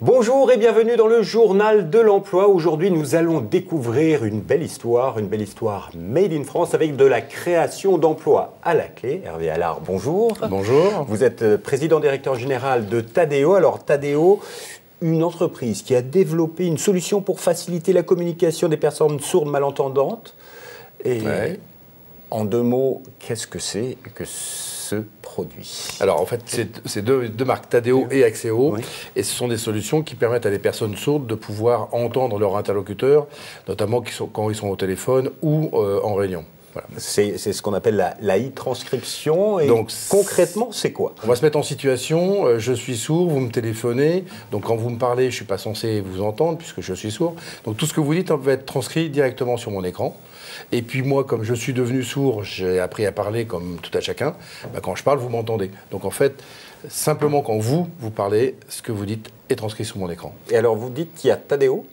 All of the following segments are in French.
Bonjour et bienvenue dans le journal de l'emploi. Aujourd'hui, nous allons découvrir une belle histoire made in France avec de la création d'emplois à la clé. Hervé Allard, bonjour. Bonjour. Vous êtes président-directeur général de Tadeo. Alors Tadeo, une entreprise qui a développé une solution pour faciliter la communication des personnes sourdes malentendantes. Et en deux mots, qu'est-ce que c'est que ce produit? Alors en fait, c'est deux marques, Tadeo et Axéo, et ce sont des solutions qui permettent à des personnes sourdes de pouvoir entendre leur interlocuteur, notamment quand ils sont au téléphone ou en réunion. Voilà. C'est ce qu'on appelle la e-transcription. Et donc, concrètement, c'est quoi? On va se mettre en situation, je suis sourd, vous me téléphonez, donc quand vous me parlez, je ne suis pas censé vous entendre puisque je suis sourd. Donc tout ce que vous dites va être transcrit directement sur mon écran. Et puis moi, comme je suis devenu sourd, j'ai appris à parler comme tout à chacun. Quand je parle, vous m'entendez. Donc en fait, simplement quand vous parlez, ce que vous dites est transcrit sur mon écran. Et alors vous dites qu'il y a Tadeo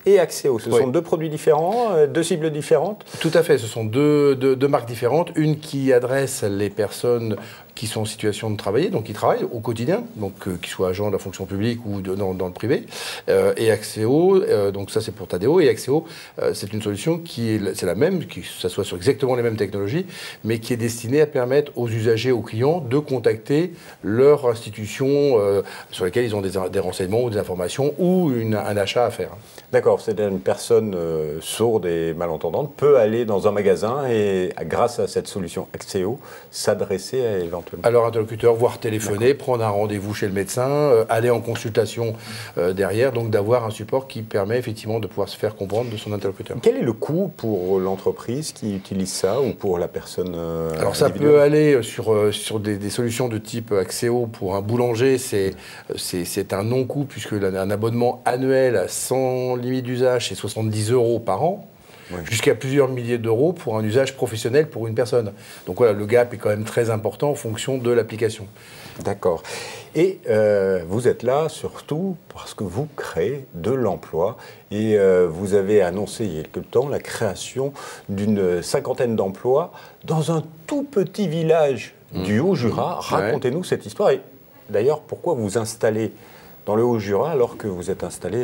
et Axéo. Ce sont deux produits différents, deux cibles différentes? Tout à fait, ce sont deux marques différentes. Une qui adresse les personnes qui sont en situation de travailler, donc qui travaillent au quotidien, donc qu'ils soient agents de la fonction publique ou dans le privé. Et Axéo, donc ça c'est pour Tadeo, et Axéo, c'est une solution c'est la même, qui s'assoit sur exactement les mêmes technologies, mais qui est destinée à permettre aux usagers, aux clients, de contacter leur institution sur laquelle ils ont des renseignements ou des informations ou un achat à faire. D'accord, c'est une personne sourde et malentendante peut aller dans un magasin et, grâce à cette solution Axéo, s'adresser à éventuellement à leur interlocuteur, voire téléphoner, prendre un rendez-vous chez le médecin, aller en consultation derrière, donc d'avoir un support qui permet effectivement de pouvoir se faire comprendre de son interlocuteur. Quel est le coût pour l'entreprise qui utilise ça ou pour la personne Alors ça peut aller sur des solutions de type Axéo. Pour un boulanger, c'est un non-coût puisque un abonnement annuel sans limite d'usage, c'est 70 € par an. Jusqu'à plusieurs milliers d'euros pour un usage professionnel pour une personne. Donc voilà, le gap est quand même très important en fonction de l'application. D'accord. Et vous êtes là surtout parce que vous créez de l'emploi et vous avez annoncé il y a quelque temps la création d'une 50aine d'emplois dans un tout petit village du Haut-Jura. Racontez-nous cette histoire et d'ailleurs pourquoi vous installez dans le Haut-Jura alors que vous êtes installé,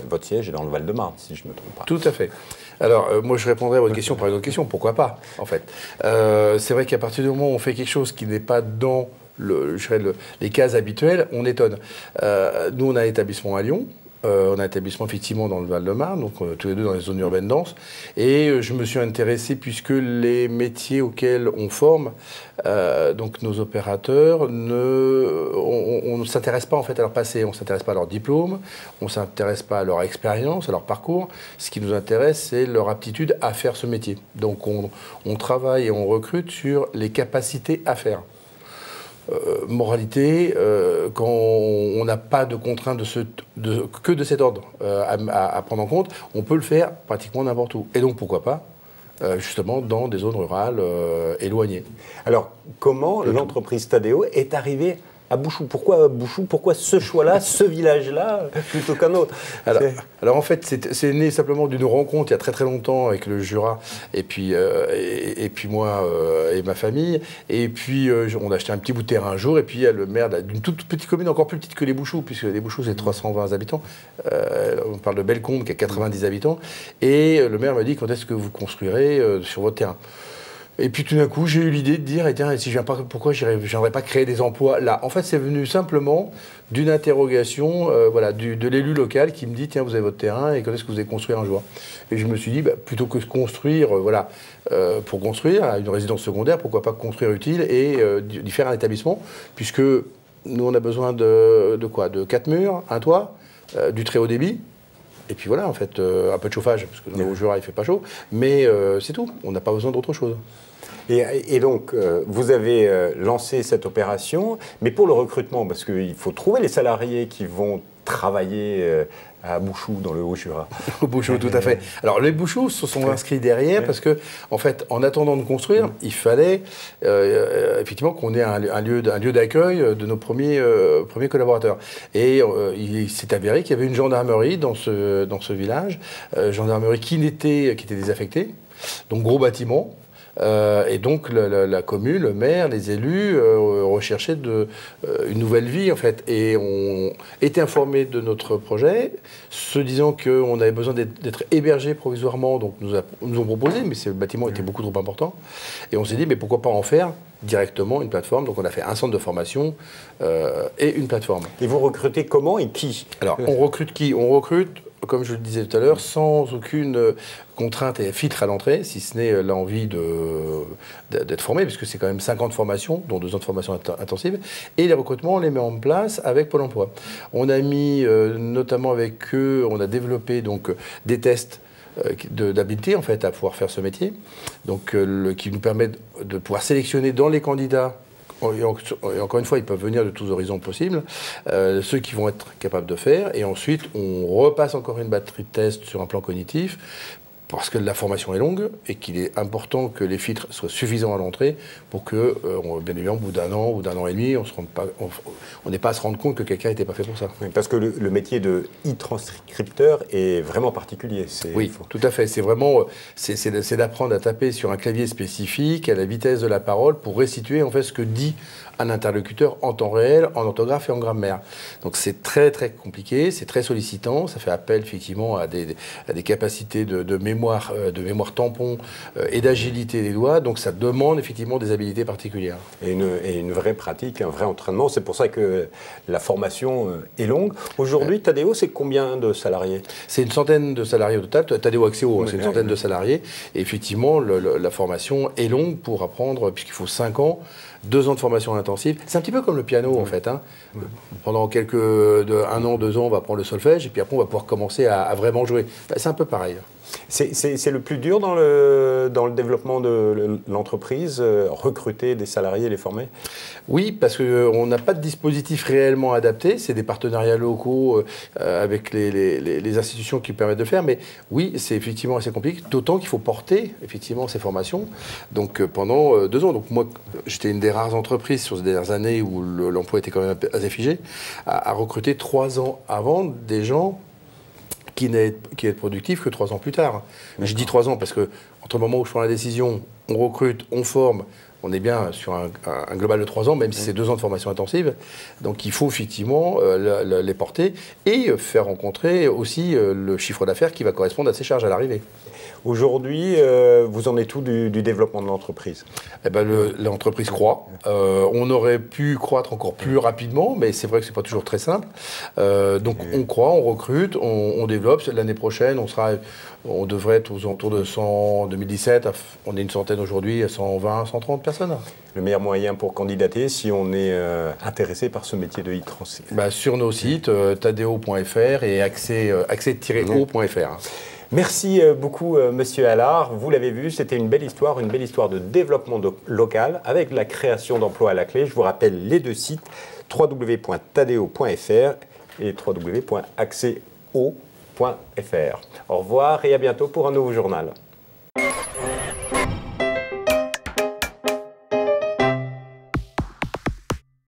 votre siège est dans le Val-de-Marne, si je ne me trompe pas. Tout à fait. Alors, moi, je répondrai à votre question par une autre question. Pourquoi pas, en fait? C'est vrai qu'à partir du moment où on fait quelque chose qui n'est pas dans les cases habituelles, on étonne. Nous, on a un établissement à Lyon. On a un établissement effectivement dans le Val-de-Marne, donc tous les deux dans les zones urbaines denses. Et je me suis intéressé puisque les métiers auxquels on forme, donc nos opérateurs, on ne s'intéresse pas en fait à leur passé, on ne s'intéresse pas à leur diplôme, on ne s'intéresse pas à leur expérience, à leur parcours. Ce qui nous intéresse, c'est leur aptitude à faire ce métier. Donc on travaille et on recrute sur les capacités à faire. Moralité, quand on n'a pas de contraintes que de cet ordre à prendre en compte, on peut le faire pratiquement n'importe où. Et donc pourquoi pas justement dans des zones rurales éloignées. Alors comment l'entreprise Tadeo est arrivée à Bouchoux? Pourquoi Bouchoux? Pourquoi ce choix-là, ce village-là, plutôt qu'un autre? Alors en fait, c'est né simplement d'une rencontre il y a très très longtemps avec le Jura, et puis moi et ma famille. Et puis on a acheté un petit bout de terrain un jour, et puis il y a le maire d'une toute petite commune, encore plus petite que les Bouchoux, puisque les Bouchoux c'est 320 habitants. On parle de Bellecombe qui a 90 habitants. Et le maire m'a dit, quand est-ce que vous construirez sur votre terrain? Et puis tout d'un coup, j'ai eu l'idée de dire, tiens, si je viens pas, pourquoi je n'aimerais pas créer des emplois là? En fait, c'est venu simplement d'une interrogation de l'élu local qui me dit, tiens, vous avez votre terrain et quand est-ce que vous allez construire un jour? Et je me suis dit, plutôt que de construire, pour construire une résidence secondaire, pourquoi pas construire utile et d'y faire un établissement, puisque nous, on a besoin de quoi? De 4 murs, un toit, du très haut débit. Et puis voilà, en fait, un peu de chauffage, parce que dans le Haut-Jura, il ne fait pas chaud, mais c'est tout, on n'a pas besoin d'autre chose. Et donc, vous avez lancé cette opération, mais pour le recrutement, parce qu'il faut trouver les salariés qui vont travailler à Bouchoux, dans le Haut-Jura. Au Bouchoux, tout à fait. Alors, les Bouchoux se sont inscrits derrière parce que, en fait, en attendant de construire, il fallait effectivement qu'on ait un lieu d'accueil de nos premiers collaborateurs. Et il s'est avéré qu'il y avait une gendarmerie dans ce village, gendarmerie qui était désaffectée, donc gros bâtiment. Et donc la commune, le maire, les élus recherchaient une nouvelle vie en fait. Et on était informés de notre projet, se disant qu'on avait besoin d'être hébergés provisoirement. Donc nous ont proposé, mais ce bâtiment était beaucoup trop important. Et on s'est dit, mais pourquoi pas en faire directement une plateforme. Donc on a fait un centre de formation et une plateforme. Et vous recrutez comment et qui? Alors on recrute qui? On recrute, comme je le disais tout à l'heure, sans aucune contrainte et filtre à l'entrée, si ce n'est l'envie d'être formé, puisque c'est quand même 50 formations, dont 2 ans de formation intensive. Et les recrutements, on les met en place avec Pôle emploi. On a mis, notamment avec eux, on a développé donc, des tests d'habilité en fait à pouvoir faire ce métier, donc qui nous permet de pouvoir sélectionner dans les candidats, et encore une fois ils peuvent venir de tous horizons possibles, ceux qui vont être capables de faire, et ensuite on repasse encore une batterie de tests sur un plan cognitif, parce que la formation est longue et qu'il est important que les filtres soient suffisants à l'entrée pour que, bien évidemment, au bout d'un an ou d'un an et demi, on n'ait pas à se rendre compte que quelqu'un n'était pas fait pour ça. Oui, parce que le métier de e-transcripteur est vraiment particulier. Oui, tout à fait. C'est vraiment, c'est d'apprendre à taper sur un clavier spécifique, à la vitesse de la parole, pour restituer en fait ce que dit un interlocuteur en temps réel, en orthographe et en grammaire. Donc c'est très très compliqué, c'est très sollicitant, ça fait appel effectivement à des capacités de mémoire tampon et d'agilité des doigts, donc ça demande effectivement des habilités particulières. Et une vraie pratique, un vrai entraînement, c'est pour ça que la formation est longue. Aujourd'hui, Tadeo, c'est combien de salariés? C'est une centaine de salariés au total, Tadeo Axéo, c'est une centaine de salariés, et effectivement la formation est longue pour apprendre, puisqu'il faut 5 ans, 2 ans de formation intensive. C'est un petit peu comme le piano, en fait. Hein. Pendant un an, 2 ans, on va apprendre le solfège, et puis après, on va pouvoir commencer à vraiment jouer. C'est un peu pareil. C'est le plus dur dans le développement de l'entreprise, recruter des salariés, les former? Oui, parce qu'on n'a pas de dispositif réellement adapté. C'est des partenariats locaux avec les institutions qui permettent de faire. Mais oui, c'est effectivement assez compliqué, d'autant qu'il faut porter effectivement ces formations donc, pendant 2 ans. Donc moi, j'étais une des rares entreprises sur ces dernières années où l'emploi était quand même assez figé, à recruter 3 ans avant des gens qui n'est productif que 3 ans plus tard. Je dis 3 ans parce que entre le moment où je prends la décision, on recrute, on forme, on est bien sur un global de 3 ans, même si c'est 2 ans de formation intensive. Donc il faut effectivement les porter et faire rencontrer aussi le chiffre d'affaires qui va correspondre à ces charges à l'arrivée. Aujourd'hui, vous en êtes où du développement de l'entreprise? Eh ben, l'entreprise croît. On aurait pu croître encore plus rapidement, mais c'est vrai que ce n'est pas toujours très simple. Donc on croît, on recrute, on développe. L'année prochaine, on devrait être aux alentours de 100, 2017, on est une centaine aujourd'hui, à 120, 130 personnes. Le meilleur moyen pour candidater, si on est intéressé par ce métier de e-trans? Sur nos sites, tadeo.fr et accès-o.fr. Merci beaucoup, Monsieur Allard. Vous l'avez vu, c'était une belle histoire de développement local avec la création d'emplois à la clé. Je vous rappelle les 2 sites, www.tadeo.fr et www.accès-o.fr. Au revoir et à bientôt pour un nouveau journal.